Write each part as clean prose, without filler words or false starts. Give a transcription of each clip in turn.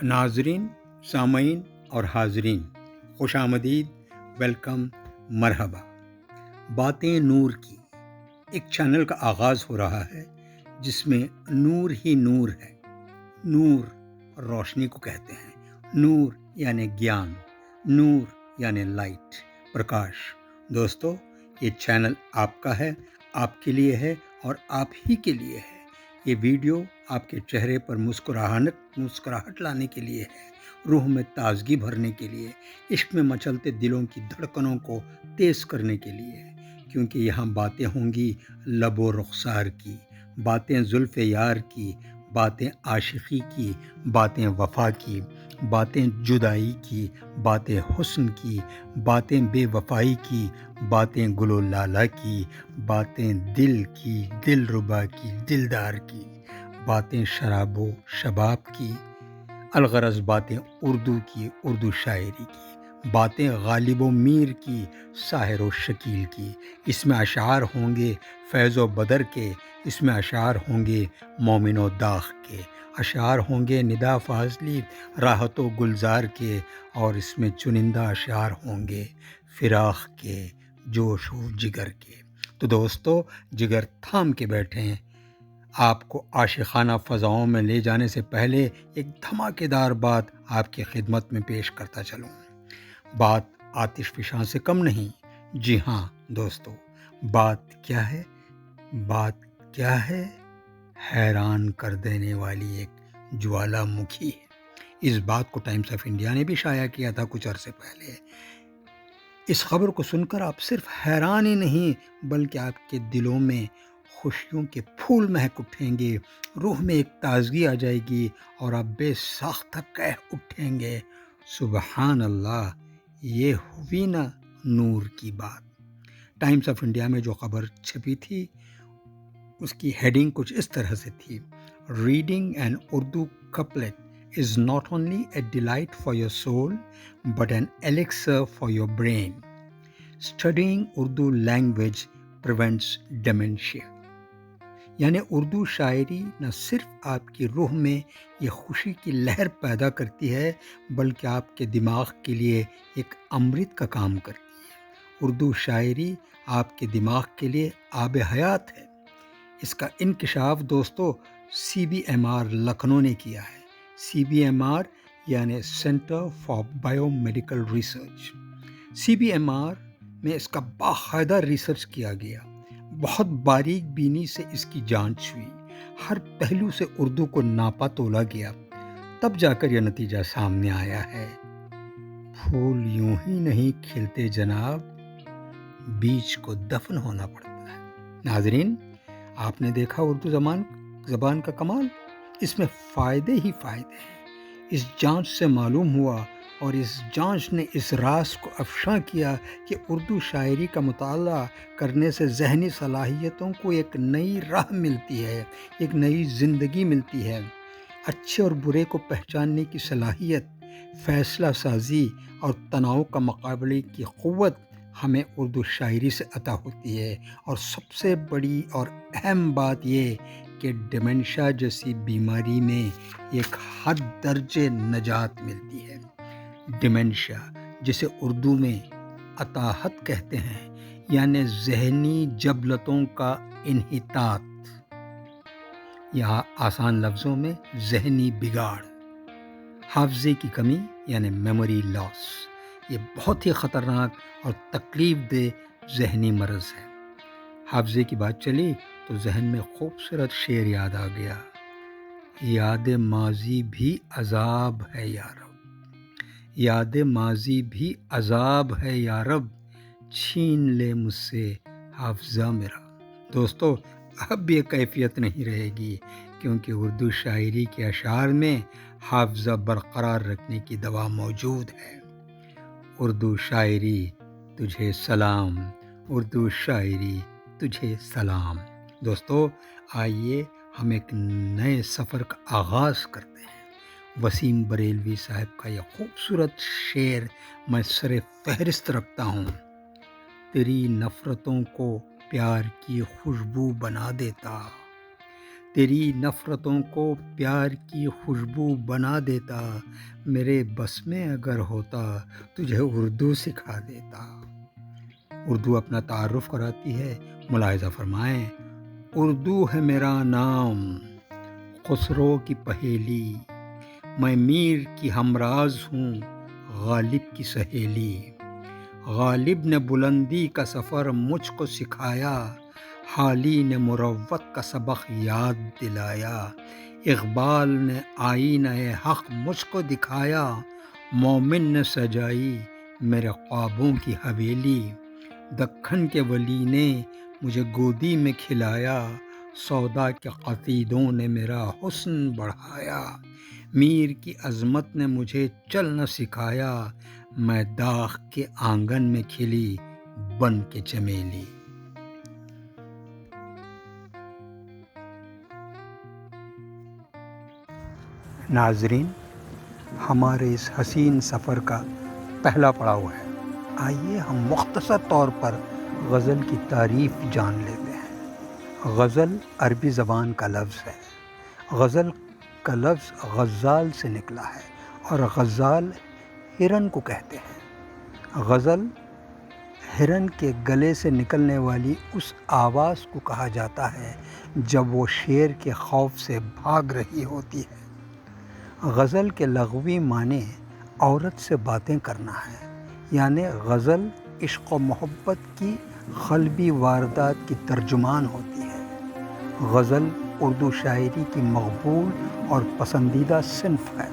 ناظرین، سامعین اور حاضرین، خوش آمدید، ویلکم، مرحبا۔ باتیں نور کی ایک چینل کا آغاز ہو رہا ہے جس میں نور ہی نور ہے۔ نور روشنی کو کہتے ہیں، نور یعنی گیان، نور یعنی لائٹ، پرکاش۔ دوستو، یہ چینل آپ کا ہے، آپ کے لیے ہے اور آپ ہی کے لیے ہے۔ یہ ویڈیو آپ کے چہرے پر مسکراہٹ لانے کے لیے ہے، روح میں تازگی بھرنے کے لیے، عشق میں مچلتے دلوں کی دھڑکنوں کو تیز کرنے کے لیے ہے، کیونکہ یہاں باتیں ہوں گی لب و رخسار کی، باتیں زلف یار کی، باتیں عاشقی کی، باتیں وفا کی، باتیں جدائی کی، باتیں حسن کی، باتیں بے وفائی کی، باتیں گل و لالہ کی، باتیں دل کی، دل ربا کی، دلدار کی، باتیں شراب و شباب کی، الغرض باتیں اردو کی، اردو شاعری کی، باتیں غالب و میر کی، ساحر و شکیل کی۔ اس میں اشعار ہوں گے فیض و بدر کے، اس میں اشعار ہوں گے مومن و داغ کے، اشعار ہوں گے ندا فاضلی، راحت و گلزار کے، اور اس میں چنندہ اشعار ہوں گے فراق کے، جوش و جگر کے۔ تو دوستو، جگر تھام کے بیٹھے ہیں۔ آپ کو عاشقانہ فضاؤں میں لے جانے سے پہلے ایک دھماکے دار بات آپ کی خدمت میں پیش کرتا چلوں۔ بات آتش فشاں سے کم نہیں۔ جی ہاں دوستو، بات کیا ہے؟ بات کیا ہے؟ حیران کر دینے والی ایک جوالا مکھی ہے۔ اس بات کو ٹائمز آف انڈیا نے بھی شائع کیا تھا کچھ عرصے پہلے۔ اس خبر کو سن کر آپ صرف حیران ہی نہیں بلکہ آپ کے دلوں میں خوشیوں کے پھول مہک اٹھیں گے، روح میں ایک تازگی آ جائے گی اور آپ بے ساختہ کہہ اٹھیں گے، سبحان اللہ، یہ ہوئی نا نور کی بات۔ ٹائمز آف انڈیا میں جو خبر چھپی تھی اس کی ہیڈنگ کچھ اس طرح سے تھی: reading an Urdu couplet is not only a delight for your soul but an elixir for your brain. Studying Urdu language prevents dementia. یعنی اردو شاعری نہ صرف آپ کی روح میں یہ خوشی کی لہر پیدا کرتی ہے بلکہ آپ کے دماغ کے لیے ایک امرت کا کام کرتی ہے۔ اردو شاعری آپ کے دماغ کے لیے آب حیات ہے۔ اس کا انکشاف دوستو CBMR لکھنؤ نے کیا ہے۔ CBMR یعنی centre for bio medical research. CBMR میں اس کا باقاعدہ ریسرچ کیا گیا، بہت باریک بینی سے اس کی جانچ ہوئی، ہر پہلو سے اردو کو ناپا تولا گیا، تب جا کر یہ نتیجہ سامنے آیا ہے۔ پھول یوں ہی نہیں کھلتے جناب، بیج کو دفن ہونا پڑتا ہے۔ ناظرین، آپ نے دیکھا اردو زبان کا کمال، اس میں فائدے ہی فائدے ہیں۔ اس جانچ سے معلوم ہوا اور اس جانچ نے اس راز کو افشاں کیا کہ اردو شاعری کا مطالعہ کرنے سے ذہنی صلاحیتوں کو ایک نئی راہ ملتی ہے، ایک نئی زندگی ملتی ہے۔ اچھے اور برے کو پہچاننے کی صلاحیت، فیصلہ سازی اور تناؤ کا مقابلے کی قوت ہمیں اردو شاعری سے عطا ہوتی ہے۔ اور سب سے بڑی اور اہم بات یہ کہ ڈیمنشیا جیسی بیماری میں ایک حد درجے نجات ملتی ہے۔ ڈیمنشیا جسے اردو میں عطاحت کہتے ہیں، یعنی ذہنی جبلتوں کا انحطاط، یا آسان لفظوں میں ذہنی بگاڑ، حافظے کی کمی یعنی میموری لاس۔ یہ بہت ہی خطرناک اور تکلیف دہ ذہنی مرض ہے۔ حافظے کی بات چلی تو ذہن میں خوبصورت شعر یاد آ گیا: یاد ماضی بھی عذاب ہے یا رب، یاد ماضی بھی عذاب ہے یا رب، چھین لے مجھ سے حافظہ میرا۔ دوستو، اب یہ کیفیت نہیں رہے گی، کیونکہ اردو شاعری کے اشعار میں حافظہ برقرار رکھنے کی دوا موجود ہے۔ اردو شاعری تجھے سلام، اردو شاعری تجھے سلام۔ دوستو، آئیے ہم ایک نئے سفر کا آغاز کرتے ہیں۔ وسیم بریلوی صاحب کا یہ خوبصورت شعر میں سر فہرست رکھتا ہوں: تیری نفرتوں کو پیار کی خوشبو بنا دیتا، تیری نفرتوں کو پیار کی خوشبو بنا دیتا، میرے بس میں اگر ہوتا تجھے اردو سکھا دیتا۔ اردو اپنا تعارف کراتی ہے، ملاحظہ فرمائیں۔ اردو ہے میرا نام، خسرو کی پہیلی، میں میر کی ہمراز ہوں، غالب کی سہیلی۔ غالب نے بلندی کا سفر مجھ کو سکھایا، حالی نے مروت کا سبق یاد دلایا۔ اقبال نے آئینہ حق مجھ کو دکھایا، مومن نے سجائی میرے خوابوں کی حویلی۔ دکن کے ولی نے مجھے گودی میں کھلایا، سودا کے قصیدوں نے میرا حسن بڑھایا۔ میر کی عظمت نے مجھے چلنا سکھایا، میں داغ کے آنگن میں کھلی بن کے چمیلی۔ ناظرین، ہمارے اس حسین سفر کا پہلا پڑاؤ ہے۔ آئیے ہم مختصر طور پر غزل کی تعریف جان لیتے ہیں۔ غزل عربی زبان کا لفظ ہے۔ غزل کا لفظ غزال سے نکلا ہے اور غزال ہرن کو کہتے ہیں۔ غزل ہرن کے گلے سے نکلنے والی اس آواز کو کہا جاتا ہے جب وہ شیر کے خوف سے بھاگ رہی ہوتی ہے۔ غزل کے لغوی معنی عورت سے باتیں کرنا ہے، یعنی غزل عشق و محبت کی قلبی واردات کی ترجمان ہوتی ہے۔ غزل اردو شاعری کی مقبول اور پسندیدہ صنف ہے،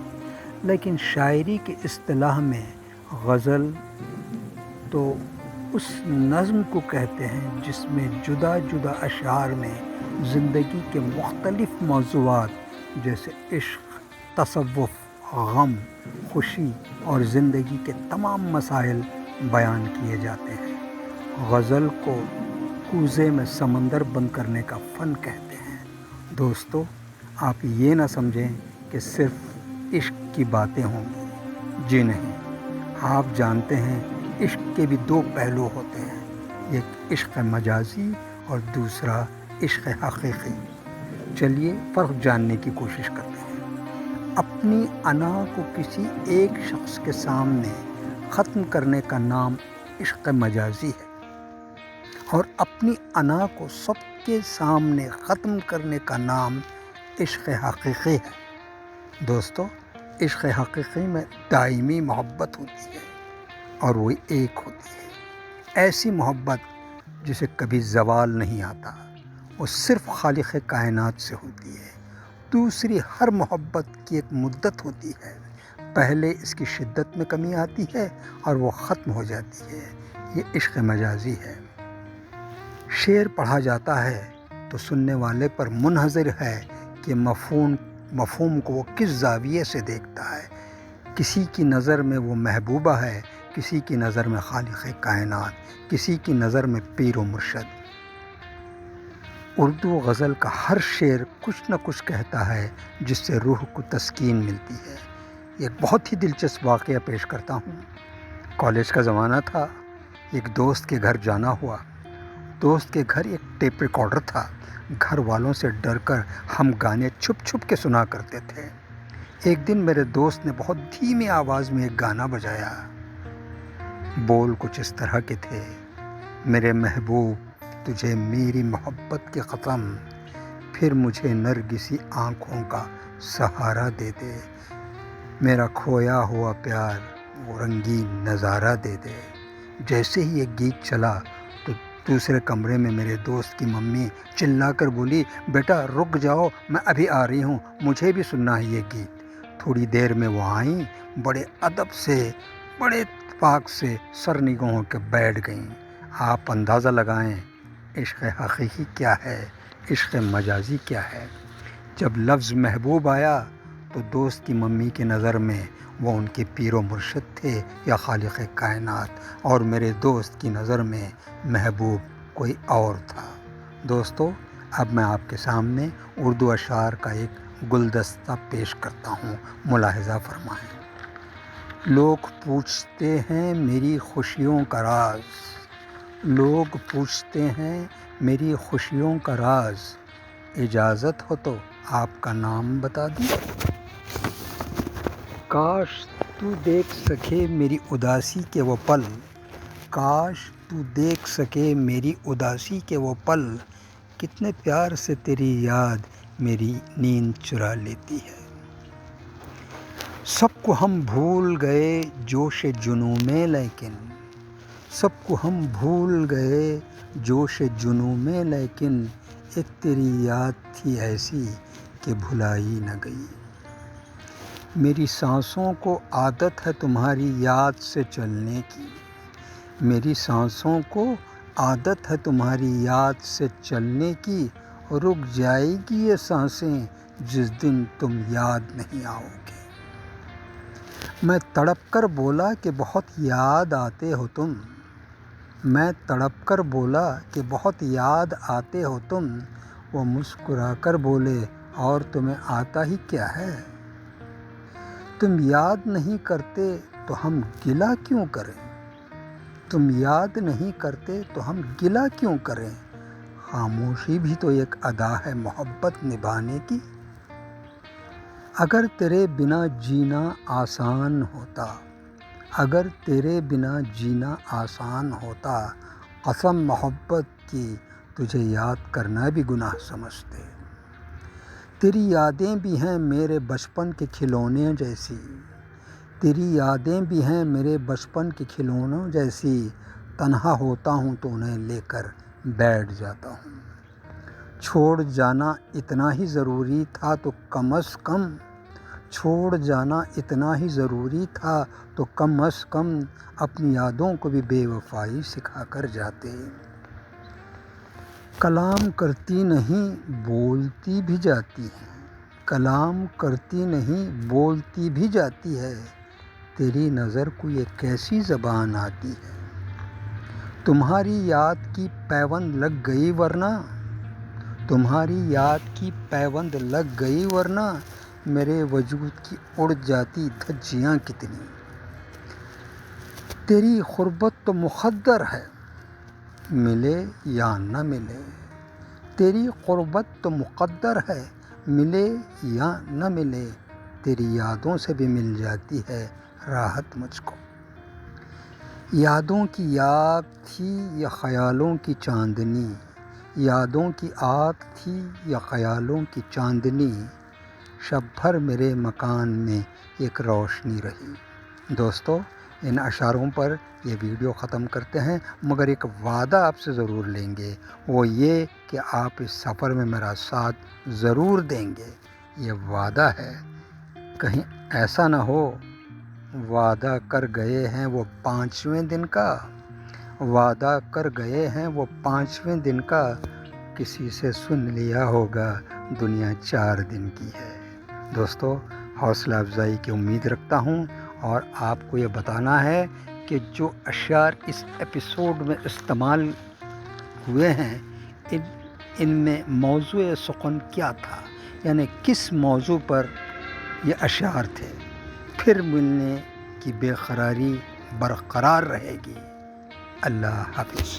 لیکن شاعری کی اصطلاح میں غزل تو اس نظم کو کہتے ہیں جس میں جدا جدا اشعار میں زندگی کے مختلف موضوعات جیسے عشق، تصوف، غم، خوشی اور زندگی کے تمام مسائل بیان کیے جاتے ہیں۔ غزل کو کوزے میں سمندر بند کرنے کا فن کہتے ہیں۔ دوستو، آپ یہ نہ سمجھیں کہ صرف عشق کی باتیں ہوں گی۔ جی نہیں، آپ جانتے ہیں عشق کے بھی دو پہلو ہوتے ہیں، ایک عشق مجازی اور دوسرا عشق حقیقی۔ چلیے فرق جاننے کی کوشش کرتے ہیں۔ اپنی انا کو کسی ایک شخص کے سامنے ختم کرنے کا نام عشق مجازی ہے، اور اپنی انا کو سب کے سامنے ختم کرنے کا نام عشق حقیقی ہے۔ دوستو، عشق حقیقی میں دائمی محبت ہوتی ہے اور وہ ایک ہوتی ہے، ایسی محبت جسے کبھی زوال نہیں آتا، وہ صرف خالق کائنات سے ہوتی ہے۔ دوسری ہر محبت کی ایک مدت ہوتی ہے، پہلے اس کی شدت میں کمی آتی ہے اور وہ ختم ہو جاتی ہے۔ یہ عشق مجازی ہے۔ شعر پڑھا جاتا ہے تو سننے والے پر منحصر ہے کہ مفہوم کو وہ کس زاویے سے دیکھتا ہے۔ کسی کی نظر میں وہ محبوبہ ہے، کسی کی نظر میں خالق کائنات، کسی کی نظر میں پیر و مرشد۔ اردو غزل کا ہر شعر کچھ نہ کچھ کہتا ہے جس سے روح کو تسکین ملتی ہے۔ ایک بہت ہی دلچسپ واقعہ پیش کرتا ہوں۔ کالج کا زمانہ تھا، ایک دوست کے گھر جانا ہوا۔ دوست کے گھر ایک ٹیپ ریکارڈر تھا۔ گھر والوں سے ڈر کر ہم گانے چھپ چھپ کے سنا کرتے تھے۔ ایک دن میرے دوست نے بہت دھیمی آواز میں ایک گانا بجایا۔ بول کچھ اس طرح کے تھے: میرے محبوب تجھے میری محبت کی قسم، پھر مجھے نرگسی آنکھوں کا سہارا دے دے، میرا کھویا ہوا پیار وہ رنگین نظارہ دے دے۔ جیسے ہی یہ گیت چلا تو دوسرے کمرے میں میرے دوست کی ممی چلا کر بولی: بیٹا رک جاؤ، میں ابھی آ رہی ہوں، مجھے بھی سننا ہے یہ گیت۔ تھوڑی دیر میں وہ آئیں، بڑے ادب سے، بڑے اتفاق سے سر نگوں ہو کے بیٹھ گئیں۔ آپ اندازہ لگائیں عشق حقیقی کیا ہے، عشق مجازی کیا ہے۔ جب لفظ محبوب آیا تو دوست کی ممی کی نظر میں وہ ان کے پیر و مرشد تھے یا خالق کائنات، اور میرے دوست کی نظر میں محبوب کوئی اور تھا۔ دوستو، اب میں آپ کے سامنے اردو اشعار کا ایک گلدستہ پیش کرتا ہوں، ملاحظہ فرمائیں۔ لوگ پوچھتے ہیں میری خوشیوں کا راز، لوگ پوچھتے ہیں میری خوشیوں کا راز، اجازت ہو تو آپ کا نام بتا دوں؟ کاش تو دیکھ سکے میری اداسی کے وہ پل، کاش تو دیکھ سکے میری اداسی کے وہ پل، کتنے پیار سے تیری یاد میری نیند چرا لیتی ہے۔ سب کو ہم بھول گئے جوش جنوں میں، لیکن سب کو ہم بھول گئے جوش جنوں میں، لیکن ایک تیری یاد تھی ایسی کہ بھلائی نہ گئی۔ میری سانسوں کو عادت ہے تمہاری یاد سے چلنے کی، میری سانسوں کو عادت ہے تمہاری یاد سے چلنے کی، رک جائے گی یہ سانسیں جس دن تم یاد نہیں آؤ گے۔ میں تڑپ کر بولا کہ بہت یاد آتے ہو تم، میں تڑپ کر بولا کہ بہت یاد آتے ہو تم، وہ مسکرا کر بولے اور تمہیں آتا ہی کیا ہے۔ تم یاد نہیں کرتے تو ہم گلہ کیوں کریں، تم یاد نہیں کرتے تو ہم گلہ کیوں کریں، خاموشی بھی تو ایک ادا ہے محبت نبھانے کی۔ اگر تیرے بنا جینا آسان ہوتا، اگر تیرے بنا جینا آسان ہوتا، قسم محبت کی تجھے یاد کرنا بھی گناہ سمجھتے۔ تیری یادیں بھی ہیں میرے بچپن کے کھلونے جیسی، تیری یادیں بھی ہیں میرے بچپن کے کھلونوں جیسی، تنہا ہوتا ہوں تو انہیں لے کر بیٹھ جاتا ہوں۔ چھوڑ جانا اتنا ہی ضروری تھا تو کم از کم، چھوڑ جانا اتنا ہی ضروری تھا تو کم از کم اپنی یادوں کو بھی بے وفائی سکھا کر جاتے۔ کلام کرتی نہیں بولتی بھی جاتی ہے، کلام کرتی نہیں بولتی بھی جاتی ہے، تیری نظر کو یہ کیسی زبان آتی ہے۔ تمہاری یاد کی پیوند لگ گئی ورنہ، تمہاری یاد کی پیوند لگ گئی ورنہ، میرے وجود کی اڑ جاتی دھجیاں کتنی۔ تیری غربت تو مقدر ہے ملے یا نہ ملے، تیری غربت تو مقدر ہے ملے یا نہ ملے، تیری یادوں سے بھی مل جاتی ہے راحت مجھ کو۔ یادوں کی آگ تھی یا خیالوں کی چاندنی، یادوں کی آگ تھی یا خیالوں کی چاندنی، شب بھر میرے مکان میں ایک روشنی رہی۔ دوستو، ان اشعاروں پر یہ ویڈیو ختم کرتے ہیں، مگر ایک وعدہ آپ سے ضرور لیں گے، وہ یہ کہ آپ اس سفر میں میرا ساتھ ضرور دیں گے۔ یہ وعدہ ہے، کہیں ایسا نہ ہو وعدہ کر گئے ہیں وہ 5ویں دن کا، وعدہ کر گئے ہیں وہ 5ویں دن کا، کسی سے سن لیا ہوگا دنیا 4 دن کی ہے۔ دوستو، حوصلہ افزائی کی امید رکھتا ہوں، اور آپ کو یہ بتانا ہے کہ جو اشعار اس ایپیسوڈ میں استعمال ہوئے ہیں ان میں موضوع سخن کیا تھا، یعنی کس موضوع پر یہ اشعار تھے۔ پھر ملنے کی بے قراری برقرار رہے گی۔ اللہ حافظ۔